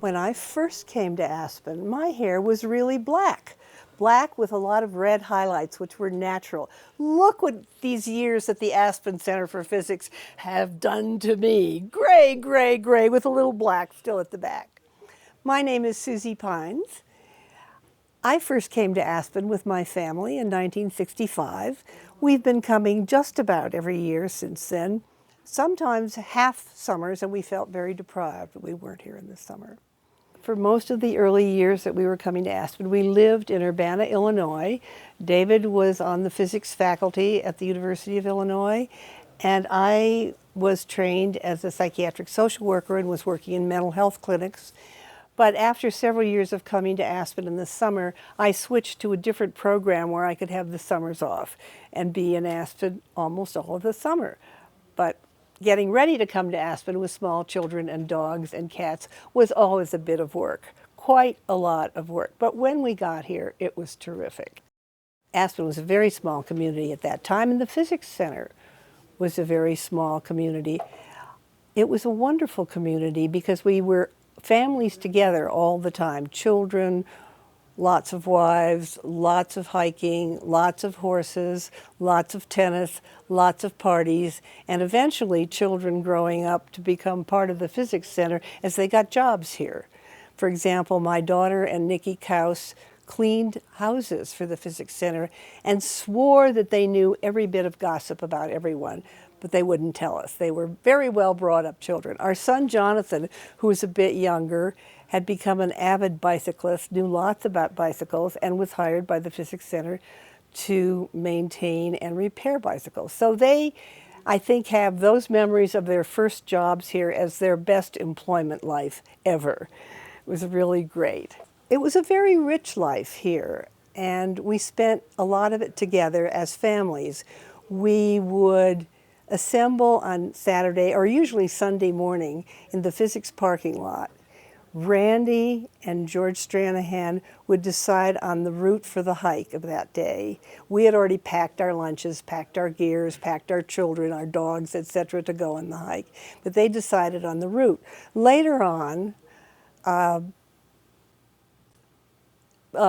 When I first came to Aspen, my hair was really black. Black with a lot of red highlights, which were natural. Look what these years at the Aspen Center for Physics have done to me. Gray, gray, gray, with a little black still at the back. My name is Suzy Pines. I first came to Aspen with my family in 1965. We've been coming just about every year since then, sometimes half summers, and we felt very deprived that we weren't here in the summer. For most of the early years that we were coming to Aspen, we lived in Urbana, Illinois. David was on the physics faculty at the University of Illinois, and I was trained as a psychiatric social worker and was working in mental health clinics. But after several years of coming to Aspen in the summer, I switched to a different program where I could have the summers off and be in Aspen almost all of the summer. But getting ready to come to Aspen with small children and dogs and cats was always a bit of work, quite a lot of work. But when we got here, it was terrific. Aspen was a very small community at that time, and the Physics Center was a very small community. It was a wonderful community because we were families together all the time, children, lots of wives, lots of hiking, lots of horses, lots of tennis, lots of parties, and eventually children growing up to become part of the Physics Center as they got jobs here. For example, my daughter and Nikki Kaus cleaned houses for the Physics Center and swore that they knew every bit of gossip about everyone, but they wouldn't tell us. They were very well brought up children. Our son Jonathan, who was a bit younger, had become an avid bicyclist, knew lots about bicycles, and was hired by the Physics Center to maintain and repair bicycles. So they, I think, have those memories of their first jobs here as their best employment life ever. It was really great. It was a very rich life here, and we spent a lot of it together as families. We would assemble on Saturday, or usually Sunday morning, in the physics parking lot. Randy and George Stranahan would decide on the route for the hike of that day. We had already packed our lunches, packed our gears, packed our children, our dogs, etc., to go on the hike. But they decided on the route. Later on,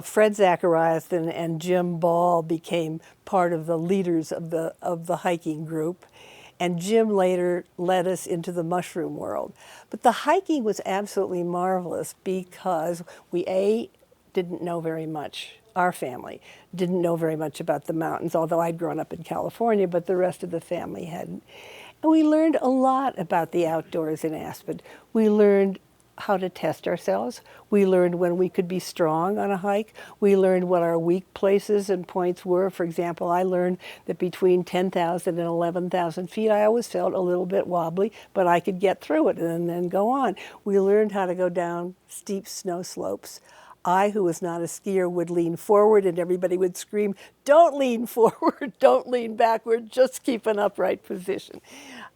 Fred Zacharias and Jim Ball became part of the leaders of the hiking group. And Jim later led us into the mushroom world. But the hiking was absolutely marvelous because we, didn't know very much. Our family didn't know very much about the mountains, although I'd grown up in California, but the rest of the family hadn't. And we learned a lot about the outdoors in Aspen. We learned how to test ourselves. We learned when we could be strong on a hike. We learned what our weak places and points were. For example, I learned that between 10,000 and 11,000 feet, I always felt a little bit wobbly, but I could get through it and then go on. We learned how to go down steep snow slopes. I, who was not a skier, would lean forward and everybody would scream, "Don't lean forward, don't lean backward, just keep an upright position."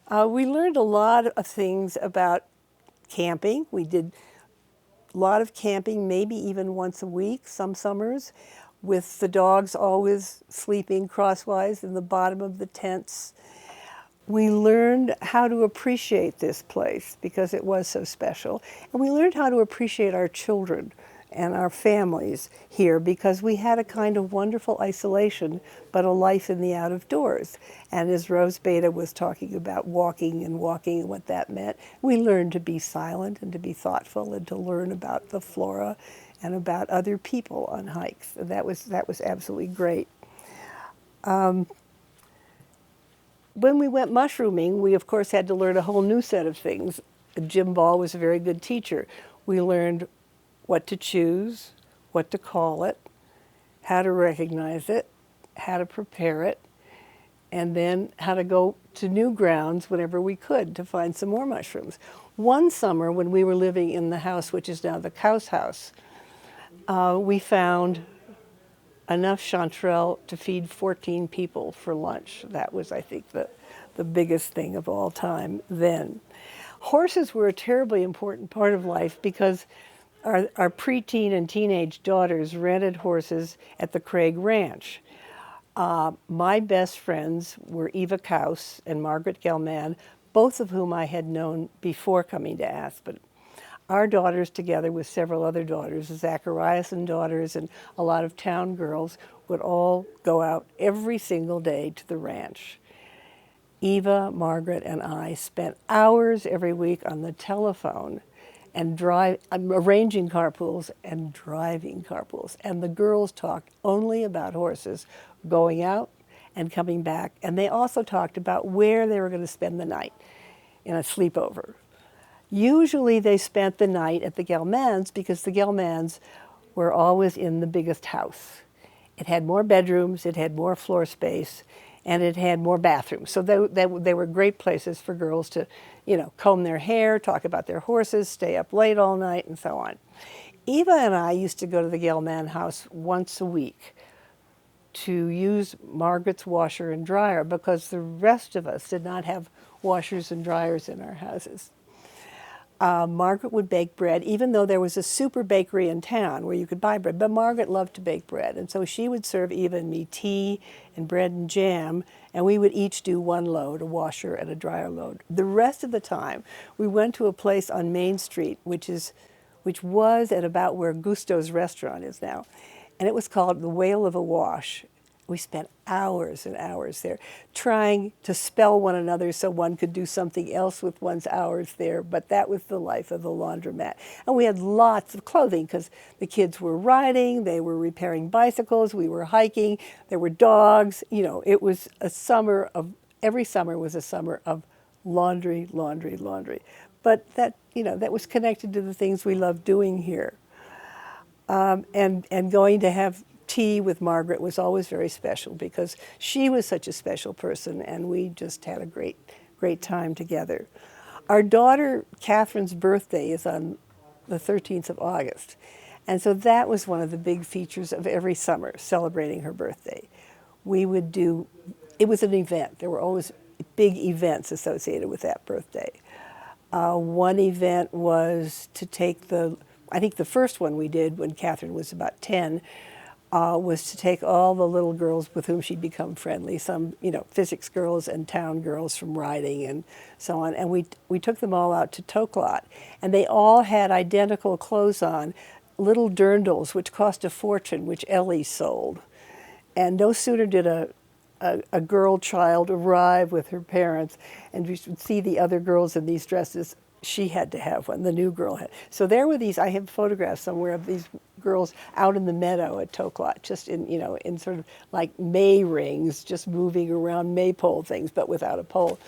We learned a lot of things about camping. We did a lot of camping, maybe even once a week, some summers, with the dogs always sleeping crosswise in the bottom of the tents. We learned how to appreciate this place because it was so special. And we learned how to appreciate our children and our families here because we had a kind of wonderful isolation, but a life in the out of doors. And as Rose Beta was talking about walking and what that meant, we learned to be silent and to be thoughtful and to learn about the flora and about other people on hikes. That was absolutely great. When we went mushrooming, we of course had to learn a whole new set of things. Jim Ball was a very good teacher. We learned what to choose, what to call it, how to recognize it, how to prepare it, and then how to go to new grounds whenever we could to find some more mushrooms. One summer when we were living in the house, which is now the Kaus house, we found enough chanterelle to feed 14 people for lunch. That was, I think, the biggest thing of all time then. Horses were a terribly important part of life because our preteen and teenage daughters rented horses at the Craig Ranch. My best friends were Eva Kaus and Margaret Gelman, both of whom I had known before coming to Aspen. our daughters, together with several other daughters, the Zachariasen daughters and a lot of town girls, would all go out every single day to the ranch. Eva, Margaret, and I spent hours every week on the telephone and arranging carpools and driving carpools. And the girls talked only about horses, going out and coming back. And they also talked about where they were going to spend the night in a sleepover. Usually they spent the night at the Gelmans because the Gelmans were always in the biggest house. It had more bedrooms, it had more floor space, and it had more bathrooms. So they were great places for girls to, comb their hair, talk about their horses, stay up late all night, and so on. Eva and I used to go to the Gelman house once a week to use Margaret's washer and dryer because the rest of us did not have washers and dryers in our houses. Margaret would bake bread, even though there was a super bakery in town where you could buy bread. But Margaret loved to bake bread, and so she would serve Eva and me tea and bread and jam, and we would each do one load, a washer and a dryer load. The rest of the time, we went to a place on Main Street, which was at about where Gusto's restaurant is now, and it was called the Whale of a Wash. We spent hours and hours there trying to spell one another so one could do something else with one's hours there, but that was the life of the laundromat. And we had lots of clothing because the kids were riding, they were repairing bicycles, we were hiking, there were dogs. It was every summer was a summer of laundry, laundry, laundry. But that was connected to the things we loved doing here. And going to have tea with Margaret was always very special because she was such a special person and we just had a great time together. Our daughter Catherine's birthday is on the 13th of August. And so that was one of the big features of every summer, celebrating her birthday. It was an event. There were always big events associated with that birthday. One event was to take I think the first one we did when Catherine was about 10, was to take all the little girls with whom she'd become friendly, some, physics girls and town girls from riding and so on. And we took them all out to Toklot. And they all had identical clothes on, little dirndls, which cost a fortune, which Ellie sold. And no sooner did a girl child arrive with her parents, and we would see the other girls in these dresses. She had to have one, the new girl had. So there were I have photographs somewhere of these girls out in the meadow at Toklot, just in sort of like May rings, just moving around Maypole things, but without a pole.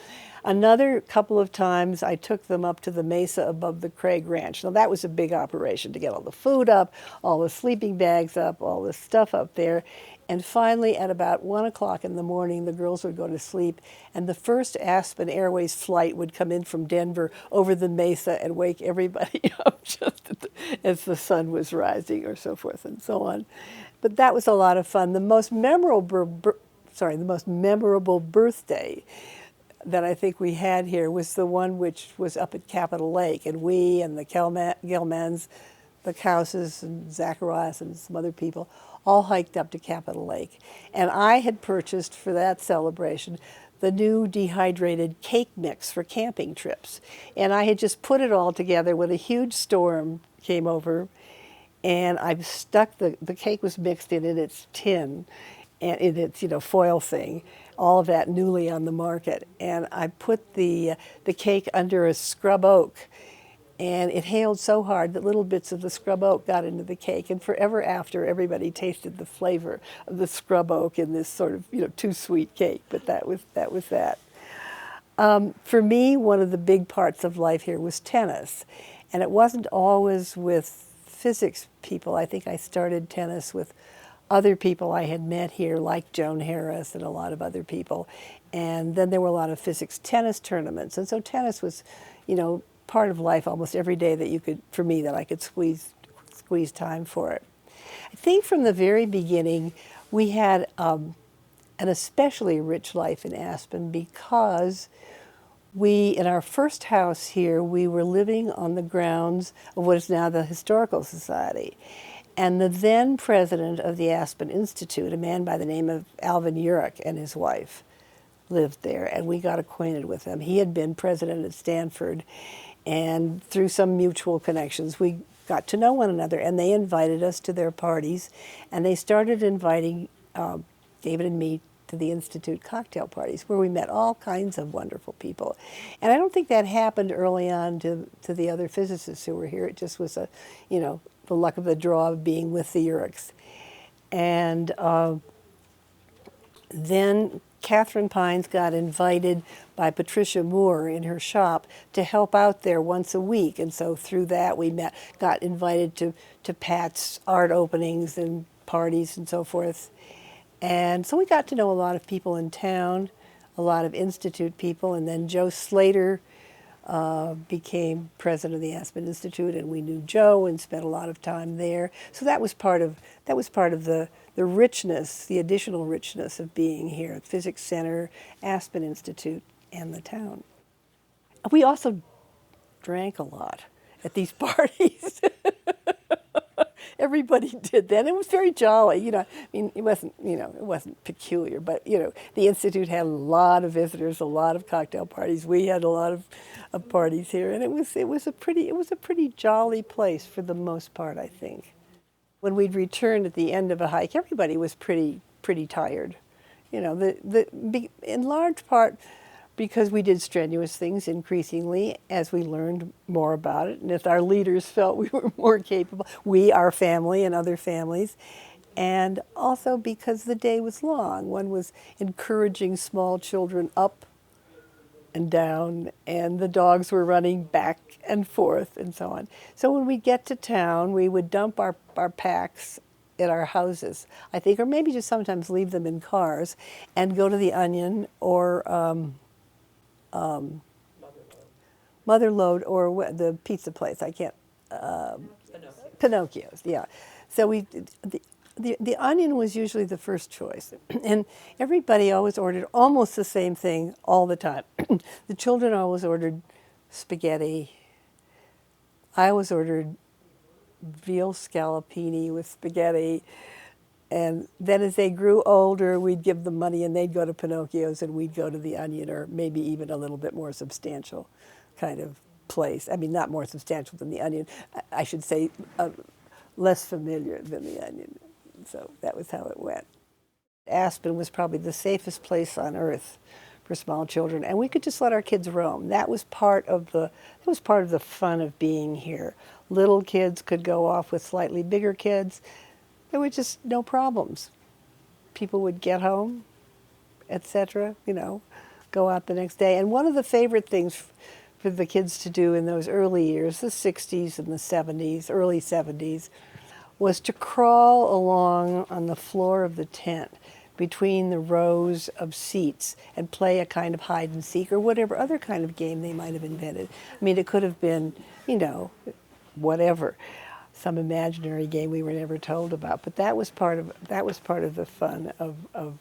Another couple of times I took them up to the mesa above the Craig Ranch. Now that was a big operation to get all the food up, all the sleeping bags up, all the stuff up there. And finally, at about 1 o'clock in the morning, the girls would go to sleep, and the first Aspen Airways flight would come in from Denver over the mesa and wake everybody up just as the sun was rising, or so forth and so on. But that was a lot of fun. The most memorable birthday that I think we had here was the one which was up at Capitol Lake, and we and the Gelmans, the Kouses and Zacharias and some other people all hiked up to Capitol Lake. And I had purchased for that celebration the new dehydrated cake mix for camping trips. And I had just put it all together when a huge storm came over, and I stuck the cake was mixed in its tin and in its foil thing, all of that newly on the market. And I put the cake under a scrub oak, and it hailed so hard that little bits of the scrub oak got into the cake. And forever after, everybody tasted the flavor of the scrub oak in this sort of, too sweet cake. But that was that. For me, one of the big parts of life here was tennis. And it wasn't always with physics people. I think I started tennis with other people I had met here, like Joan Harris and a lot of other people. And then there were a lot of physics tennis tournaments. And so tennis was, part of life almost every day that I could squeeze time for it. I think from the very beginning, we had an especially rich life in Aspen because in our first house here, we were living on the grounds of what is now the Historical Society. And the then president of the Aspen Institute, a man by the name of Alvin Urich, and his wife lived there, and we got acquainted with him. He had been president at Stanford, And through some mutual connections, we got to know one another, and they invited us to their parties, and they started inviting David and me to the Institute cocktail parties, where we met all kinds of wonderful people. And I don't think that happened early on to the other physicists who were here. It just was the luck of the draw of being with the Urichs. And then Catherine Pines got invited by Patricia Moore in her shop to help out there once a week. And so through that we got invited to Pat's art openings and parties and so forth. And so we got to know a lot of people in town, a lot of Institute people, and then Joe Slater became president of the Aspen Institute, and we knew Joe and spent a lot of time there. So that was part of the richness, the additional richness of being here at Physics Center, Aspen Institute, and the town. We also drank a lot at these parties. Everybody did that. It was very jolly, I mean, it wasn't peculiar, but the Institute had a lot of visitors, a lot of cocktail parties. We had a lot of parties here, and it was a pretty jolly place for the most part, I think. When we'd returned at the end of a hike, everybody was pretty tired, in large part because we did strenuous things increasingly as we learned more about it, and as our leaders felt we were more capable, we, our family, and other families, and also because the day was long. One was encouraging small children up and down, and the dogs were running back and forth and so on. So when we get to town, we would dump our packs at our houses, I think, or maybe just sometimes leave them in cars and go to the Onion or Mother Lode or the pizza place. I can't. Pinocchio's, yeah. So the Onion was usually the first choice, and everybody always ordered almost the same thing all the time. The children always ordered spaghetti. I always ordered veal scallopini with spaghetti. And then as they grew older, we'd give them money and they'd go to Pinocchio's and we'd go to the Onion, or maybe even a little bit more substantial kind of place. I mean, not more substantial than the Onion. I should say less familiar than the Onion. So that was how it went. Aspen was probably the safest place on earth for small children, and we could just let our kids roam. That was part of the fun of being here. Little kids could go off with slightly bigger kids. There were just no problems. People would get home, etc., go out the next day. And one of the favorite things for the kids to do in those early years, the 60s and the 70s, early 70s, was to crawl along on the floor of the tent between the rows of seats and play a kind of hide and seek or whatever other kind of game they might have invented. I mean, it could have been, whatever. Some imaginary game we were never told about, but that was part of the fun of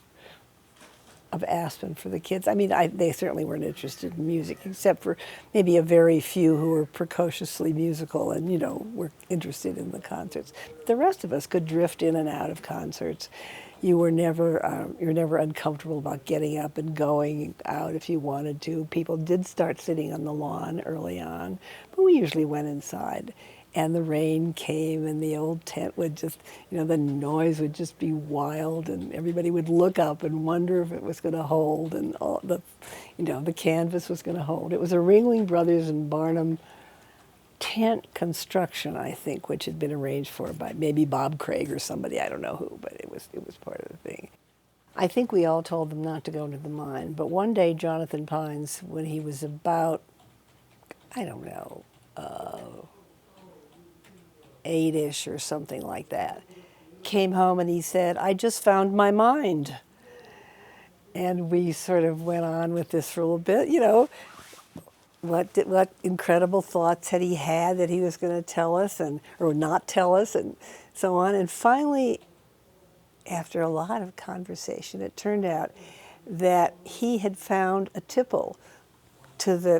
Aspen for the kids. I mean, they certainly weren't interested in music, except for maybe a very few who were precociously musical and were interested in the concerts. The rest of us could drift in and out of concerts. You were never uncomfortable about getting up and going out if you wanted to. People did start sitting on the lawn early on, but we usually went inside. And the rain came, and the old tent would just, the noise would just be wild, and everybody would look up and wonder if it was going to hold, and all the canvas was going to hold. It was a Ringling Brothers and Barnum tent construction, I think, which had been arranged for by maybe Bob Craig or somebody, I don't know who, but it was part of the thing. I think we all told them not to go into the mine, but one day Jonathan Pines, when he was about, I don't know, 8-ish or something like that, came home and he said, "I just found my mind." And we sort of went on with this for a little bit, what incredible thoughts had he had that he was going to tell us or not tell us and so on. And finally, after a lot of conversation, it turned out that he had found a tipple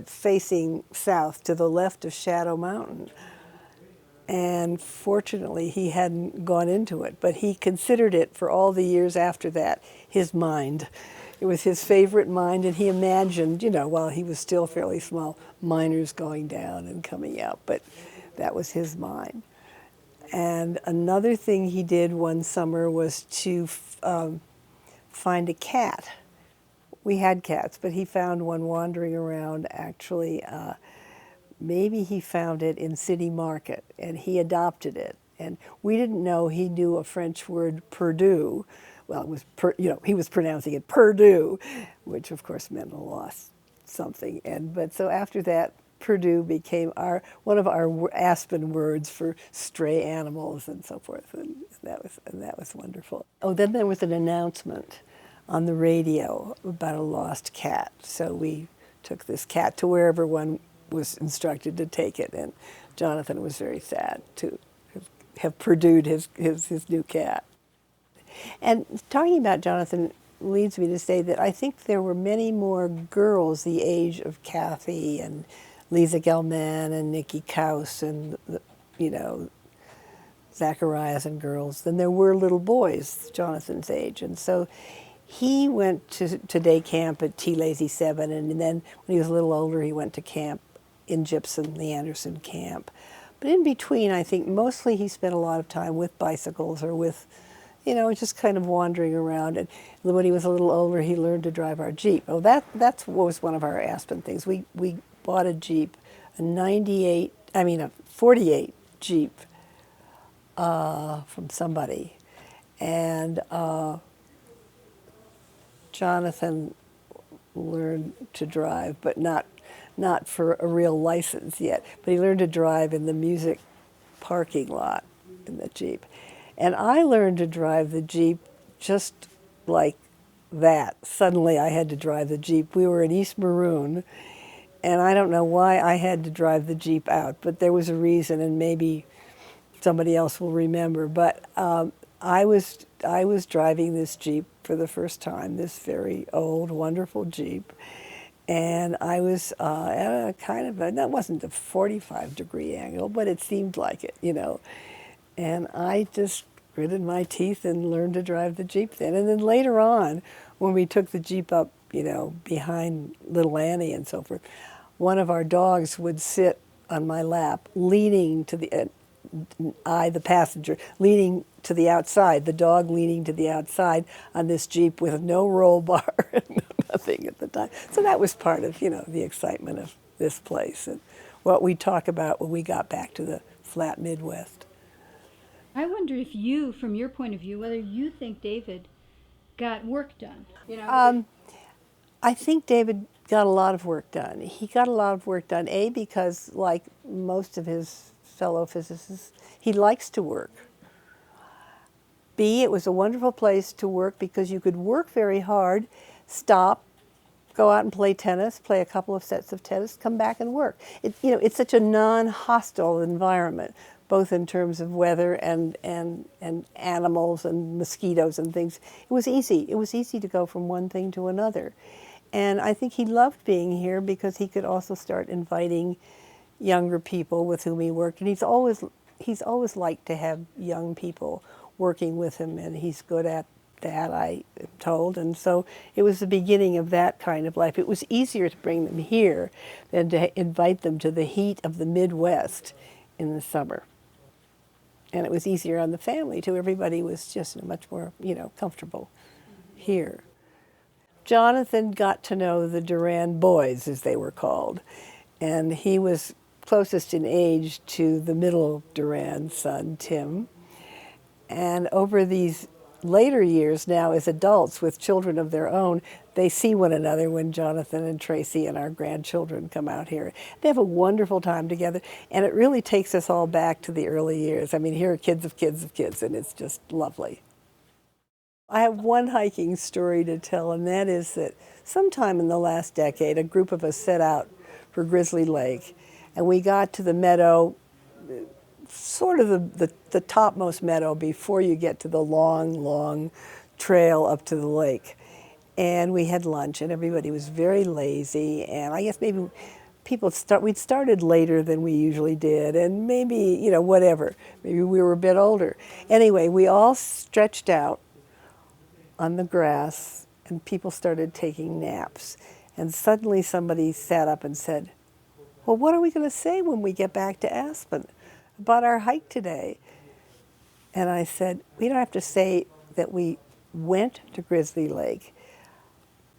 facing south to the left of Shadow Mountain. And fortunately, he hadn't gone into it, but he considered it for all the years after that his mind. It was his favorite mine, and he imagined, you know, while he was still fairly small, miners going down and coming out, but that was his mine. And another thing he did one summer was to find a cat. We had cats, but he found one wandering around actually. Maybe he found it in City Market, and he adopted it. And we didn't know he knew a French word, Perdue. Well, it was, you know, he was pronouncing it Perdue, which of course meant a lost something. But so after that, Perdue became one of our Aspen words for stray animals and so forth, and that was wonderful. Oh, then there was an announcement on the radio about a lost cat. So we took this cat to wherever one was instructed to take it, and Jonathan was very sad to have purdued his new cat. And talking about Jonathan leads me to say that I think there were many more girls the age of Kathy and Lisa Gelman and Nikki Kaus and, you know, Zacharias and girls than there were little boys Jonathan's age. And so he went to day camp at T Lazy 7, and then when he was a little older, he went to camp in Gypsum, the Anderson camp. But in between, I think mostly he spent a lot of time with bicycles or with, you know, just kind of wandering around. And when he was a little older, he learned to drive our Jeep. Oh, that was one of our Aspen things. We bought a Jeep, a 48 Jeep from somebody. And Jonathan learned to drive, but not for a real license yet. But he learned to drive in the music parking lot in the Jeep. And I learned to drive the Jeep just like that. Suddenly I had to drive the Jeep. We were in East Maroon, and I don't know why I had to drive the Jeep out, but there was a reason, and maybe somebody else will remember. But I was driving this Jeep for the first time, this very old, wonderful Jeep, and I was at a kind of that wasn't a 45-degree angle, but it seemed like it, you know. And I just gritted my teeth and learned to drive the Jeep then. And then later on, when we took the Jeep up, you know, behind little Annie and so forth, one of our dogs would sit on my lap, leaning to the, the passenger, leaning to the outside, the dog leaning to the outside on this Jeep with no roll bar and nothing at the time. So that was part of, you know, the excitement of this place and what we talk about when we got back to the flat Midwest. I wonder if you, from your point of view, whether you think David got work done. You know, I think David got a lot of work done. He got a lot of work done, A, because like most of his fellow physicists, he likes to work. B, it was a wonderful place to work because you could work very hard, stop, go out and play tennis, play a couple of sets of tennis, come back and work. You know, it's such a non-hostile environment, both in terms of weather and animals and mosquitoes and things. It was easy. It was easy to go from one thing to another. And I think he loved being here because he could also start inviting younger people with whom he worked. And he's always liked to have young people working with him, and he's good at that, I am told. And so it was the beginning of that kind of life. It was easier to bring them here than to invite them to the heat of the Midwest in the summer. And it was easier on the family too. Everybody was just much more, you know, comfortable here. Jonathan got to know the Duran boys, as they were called, and he was closest in age to the middle Duran son, Tim. And over these later years now, as adults with children of their own, they see one another when Jonathan and Tracy and our grandchildren come out here. They have a wonderful time together, and it really takes us all back to the early years. I mean, here are kids of kids of kids, and it's just lovely. I have one hiking story to tell, and that is that sometime in the last decade, a group of us set out for Grizzly Lake, and we got to the meadow, sort of the topmost meadow before you get to the long, long trail up to the lake. And we had lunch, and everybody was very lazy, and I guess maybe we'd started later than we usually did, and maybe, you know, whatever. Maybe we were a bit older. Anyway, we all stretched out on the grass and people started taking naps. And suddenly somebody sat up and said, well, what are we going to say when we get back to Aspen about our hike today? And I said, we don't have to say that we went to Grizzly Lake.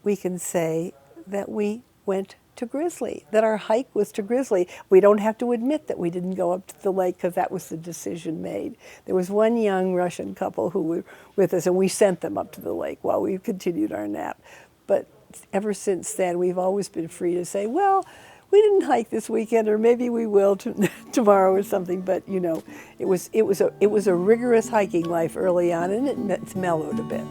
We can say that we went to Grizzly, that our hike was to Grizzly. We don't have to admit that we didn't go up to the lake because that was the decision made. There was one young Russian couple who were with us, and we sent them up to the lake while we continued our nap. But ever since then, we've always been free to say, well, we didn't hike this weekend, or maybe we will tomorrow or something. But you know, it was a rigorous hiking life early on, and it's mellowed a bit.